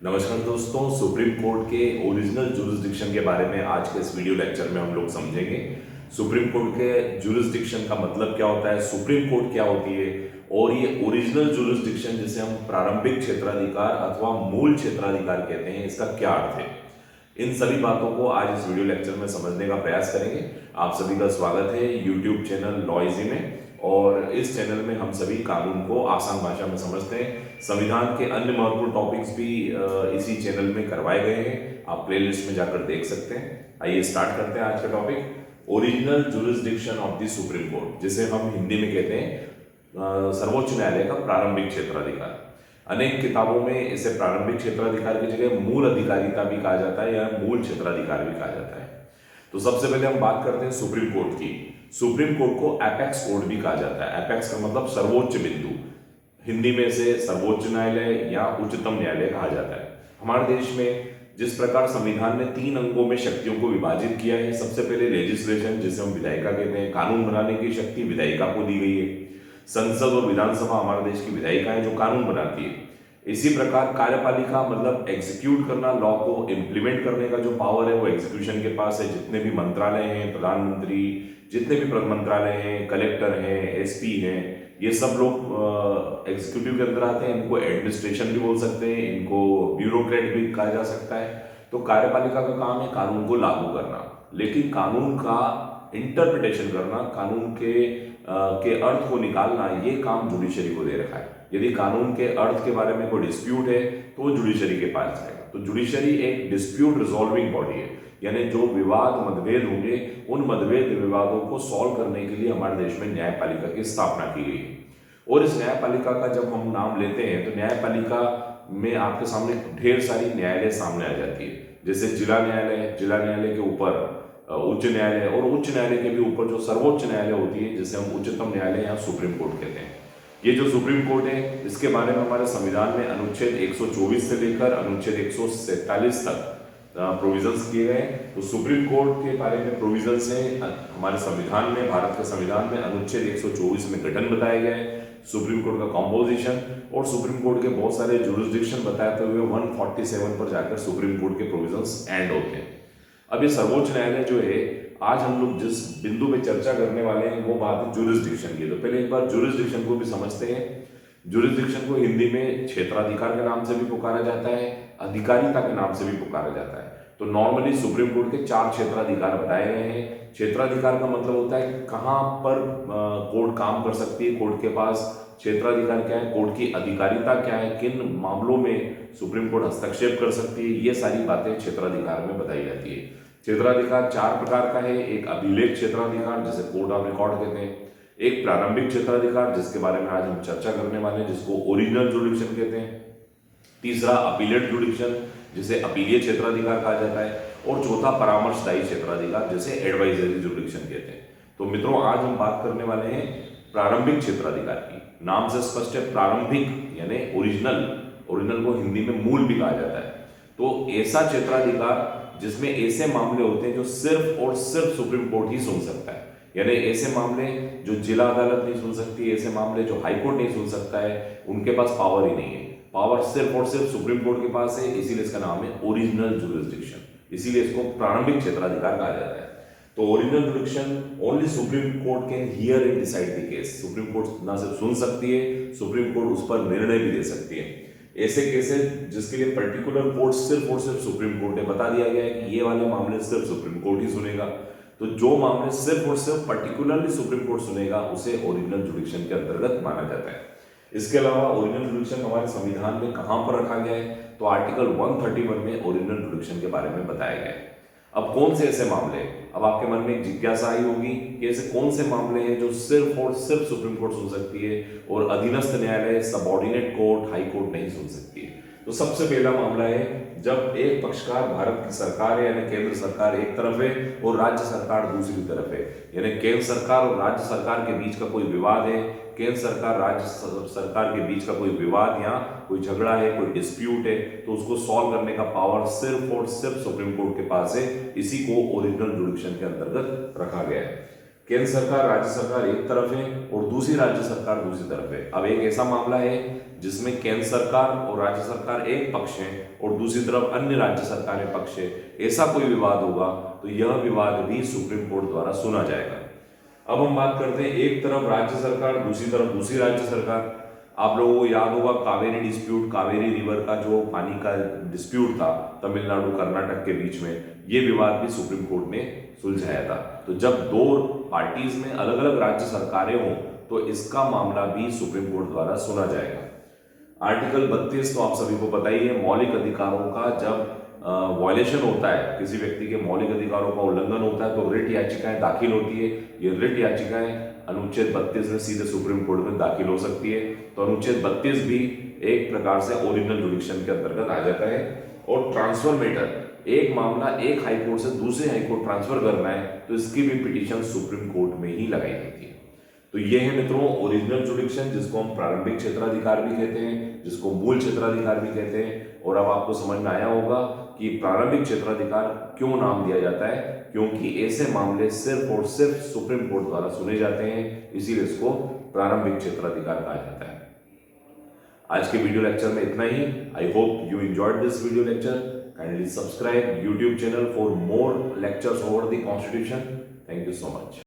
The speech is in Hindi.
नमस्कार दोस्तों, सुप्रीम कोर्ट के ओरिजिनल जुरिस्डिक्शन के बारे में आज के इस वीडियो लेक्चर में हम लोग समझेंगे। सुप्रीम कोर्ट के जुरिस्डिक्शन का मतलब क्या होता है, सुप्रीम कोर्ट क्या होती है और ये ओरिजिनल जुरिस्डिक्शन जिसे हम प्रारंभिक क्षेत्राधिकार अथवा मूल क्षेत्राधिकार कहते हैं, इसका क्या अर्थ है। इन सभी बातों को आज इस वीडियो लेक्चर में समझने का प्रयास करेंगे। आप सभी का स्वागत है यूट्यूब चैनल लॉइजी में, और इस चैनल में हम सभी कानून को आसान भाषा में समझते हैं। संविधान के अन्य महत्वपूर्ण टॉपिक्स भी इसी चैनल में करवाए गए हैं, आप प्लेलिस्ट में जाकर देख सकते हैं। आइए स्टार्ट करते हैं आज का topic, original jurisdiction of the supreme court, जिसे हम हिंदी में कहते हैं सर्वोच्च न्यायालय का प्रारंभिक क्षेत्राधिकार। अनेक किताबों में इसे प्रारंभिक क्षेत्राधिकार की जगह मूल अधिकारिता भी कहा जाता है या मूल क्षेत्राधिकार भी कहा जाता है। तो सबसे पहले हम बात करते हैं सुप्रीम कोर्ट की। सुप्रीम कोर्ट को एपेक्स कोर्ट भी कहा जाता है। एपेक्स का मतलब सर्वोच्च बिंदु, हिंदी में से सर्वोच्च न्यायालय या उच्चतम न्यायालय कहा जाता है। हमारे देश में जिस प्रकार संविधान ने 3 अंगों में शक्तियों को विभाजित किया है, सबसे पहले लेजिस्लेशन जिसे हम विधायिका कहते हैं, कानून बनाने की शक्ति विधायिका को दी गई है। संसद और विधानसभा हमारे देश की विधायिका है जो कानून बनाती है। इसी प्रकार कार्यपालिका मतलब एग्जीक्यूट करना, लॉ को इम्प्लीमेंट करने का जो पावर है वो एग्जीक्यूशन के पास है। जितने भी मंत्रालय हैं, प्रधानमंत्री, जितने भी मंत्रालय हैं, कलेक्टर हैं, एसपी हैं, ये सब लोग एग्जीक्यूटिव के अंदर आते हैं। इनको एडमिनिस्ट्रेशन भी बोल सकते हैं, इनको ब्यूरोक्रेट भी कहा जा सकता है। तो कार्यपालिका का काम है कानून को लागू करना, लेकिन कानून का इंटरप्रिटेशन करना, कानून के अर्थ को निकालना, ये काम जुडिशरी को दे रखा है। यदि कानून के अर्थ के बारे में कोई डिस्प्यूट है तो जुडिशरी के पास जाएगा। तो जुडिशरी एक डिस्प्यूट रिजॉल्विंग बॉडी है, यानी जो विवाद मतभेद होंगे उन मतभेद विवादों को सॉल्व करने के लिए हमारे देश में न्यायपालिका की स्थापना की गई है। और इस न्यायपालिका का जब हम नाम लेते हैं तो न्यायपालिका में आपके सामने ढेर सारी न्यायालय सामने आ जाती है। जैसे जिला न्यायालय, जिला न्यायालय के ऊपर उच्च न्यायालय, और उच्च न्यायालय के भी ऊपर जो सर्वोच्च न्यायालय होती है जिसे हम उच्चतम न्यायालय या सुप्रीम कोर्ट कहते हैं। ये जो सुप्रीम कोर्ट है इसके बारे में हमारे संविधान में अनुच्छेद 124 से लेकर अनुच्छेद 147 तक प्रोविजंस किए गए। तो सुप्रीम कोर्ट के बारे में प्रोविजंस है हमारे संविधान में, भारत के संविधान में अनुच्छेद 124 में गठन बताए गए, सुप्रीम कोर्ट का कॉम्पोजिशन और सुप्रीम कोर्ट के बहुत सारे जुरिस्डिक्शन बताते हुए 147 पर जाकर सुप्रीम कोर्ट के प्रोविजंस एंड होते हैं। अब ये सर्वोच्च न्यायालय जो है, आज हम लोग जिस बिंदु पे चर्चा करने वाले हैं वो बात है जुरिस्डिक्शन की। तो पहले एक बार जुरिस्डिक्शन को भी समझते हैं। जुरिस्डिक्शन को हिंदी में क्षेत्राधिकार के नाम से भी पुकारा जाता है, अधिकारिता के नाम से भी पुकारा जाता है। तो नॉर्मली सुप्रीम कोर्ट के 4 क्षेत्राधिकार बताए गए हैं। क्षेत्राधिकार का मतलब होता है कहाँ पर कोर्ट काम कर सकती है, कोर्ट के पास क्षेत्राधिकार क्या है, कोर्ट की अधिकारिता क्या है, किन मामलों में सुप्रीम कोर्ट हस्तक्षेप कर सकती है, ये सारी बातें क्षेत्राधिकार में बताई जाती है। क्षेत्राधिकार 4 प्रकार का है। एक अभिलेख क्षेत्राधिकार जिसे कोर्ट ऑफ रिकॉर्ड कहते हैं, एक प्रारंभिक क्षेत्राधिकार जिसके बारे में आज हम चर्चा करने वाले हैं जिसको ओरिजिनल जुडिक्शन कहते हैं, तीसरा अपीलेट जुडिक्शन जिसे अपीलीय क्षेत्राधिकार कहा जाता है, और चौथा परामर्शदायी क्षेत्राधिकार जिसे एडवाइजरी जुडिक्शन कहते हैं। तो मित्रों, आज हम बात करने वाले हैं प्रारंभिक क्षेत्राधिकार की। नाम से स्पष्ट है, प्रारंभिक यानी ओरिजिनल, ओरिजिनल को हिंदी में मूल भी कहा जाता है। तो ऐसा क्षेत्राधिकार जिसमें ऐसे मामले होते हैं जो सिर्फ और सिर्फ सुप्रीम कोर्ट ही सुन सकता है, यानी ऐसे मामले जो जिला अदालत नहीं सुन सकती, ऐसे मामले जो हाई कोर्ट नहीं सुन सकता है, उनके पास पावर ही नहीं है। पावर सिर्फ और सिर्फ सुप्रीम कोर्ट के पास है, इसीलिए इसका नाम है ओरिजिनल जुरिस्डिक्शन, इसीलिए इसको प्रारंभिक क्षेत्राधिकार कहा जाता है। तो original jurisdiction only supreme court can hear and decide the case. Supreme court ना सिर्फ सुन सकती है, सुप्रीम कोर्ट उस पर निर्णय भी दे सकती है। ऐसे केसेस जिसके लिए पर्टिकुलर कोर्ट सिर्फ और सिर्फ सुप्रीम कोर्ट है, बता दिया गया है कि ये वाले मामले सिर्फ सुप्रीम कोर्ट ही सुनेगा। तो जो मामले सिर्फ और सिर्फ पर्टिकुलरली सुप्रीम कोर्ट सुनेगा उसे ओरिजिनल जुडिक्शन के अंतर्गत माना जाता है। इसके अलावा ओरिजिनल जुडिक्शन हमारे संविधान में कहां पर रखा गया है, तो आर्टिकल 131 में ओरिजिनल जुडिक्शन के बारे में बताया गया है। अब कौन से ऐसे मामले, अब आपके मन में एक जिज्ञासा आई होगी कि ऐसे कौन से मामले हैं जो सिर्फ और सिर्फ सुप्रीम कोर्ट सुन सकती है और अधीनस्थ न्यायालय, सबऑर्डिनेट कोर्ट, हाई कोर्ट नहीं सुन सकती है। तो सबसे पहला मामला है जब एक पक्षकार भारत की सरकार है, यानी केंद्र सरकार एक तरफ है और राज्य सरकार दूसरी तरफ है, यानी केंद्र सरकार और राज्य सरकार के बीच का कोई विवाद है, केंद्र सरकार राज्य सरकार के बीच का कोई विवाद या कोई झगड़ा है, कोई डिस्प्यूट है, तो उसको सॉल्व करने का पावर सिर्फ और सिर्फ सुप्रीम कोर्ट के पास है। इसी को ओरिजिनल जुडिक्शन के अंतर्गत रखा गया है। केंद्र सरकार, राज्य सरकार एक तरफ है और दूसरी राज्य सरकार दूसरी तरफ है। अब एक ऐसा मामला है जिसमें केंद्र सरकार और राज्य सरकार एक पक्ष है और दूसरी तरफ अन्य राज्य सरकारें पक्ष है, ऐसा कोई विवाद होगा तो यह विवाद भी सुप्रीम कोर्ट द्वारा सुना जाएगा। अब हम बात करते हैं, एक तरफ राज्य सरकार, दूसरी तरफ दूसरी राज्य सरकार। आप लोगों को याद होगा कावेरी डिस्प्यूट, कावेरी रिवर का जो पानी का डिस्प्यूट था तमिलनाडु कर्नाटक के बीच में, ये विवाद भी सुप्रीम कोर्ट ने सुलझाया था। तो जब दो पार्टीज में अलग अलग राज्य सरकारें हों तो इसका मामला भी सुप्रीम कोर्ट द्वारा सुना जाएगा। आर्टिकल 32 तो आप सभी को पता ही है, मौलिक अधिकारों का जब वायलेशन होता है, किसी व्यक्ति के मौलिक अधिकारों का उल्लंघन होता है तो रिट याचिकाएं दाखिल होती है। ये रिट याचिकाएं अनुच्छेद 32 में सीधे सुप्रीम कोर्ट में दाखिल हो सकती है। तो अनुच्छेद 32 भी एक प्रकार से ओरिजिनल जुडिक्शन के अंतर्गत आ जाता है। और ट्रांसफर मैटर, एक मामला एक हाईकोर्ट से दूसरे हाईकोर्ट ट्रांसफर करना है तो इसकी भी पिटीशन सुप्रीम कोर्ट में ही लगाई जाती है। तो ये है मित्रों ओरिजिनल जुडिक्शन, जिसको हम प्रारंभिक क्षेत्राधिकार भी कहते हैं, जिसको मूल क्षेत्राधिकार भी कहते हैं। और अब आपको समझ में आया होगा कि प्रारंभिक क्षेत्राधिकार क्यों नाम दिया जाता है, क्योंकि ऐसे मामले सिर्फ और सिर्फ सुप्रीम कोर्ट द्वारा सुने जाते हैं, इसीलिए इसको प्रारंभिक क्षेत्राधिकार कहा जाता है। आज के वीडियो लेक्चर में इतना ही। I hope you enjoyed this video lecture. Kindly subscribe YouTube channel for more lectures over the constitution. Thank you so much.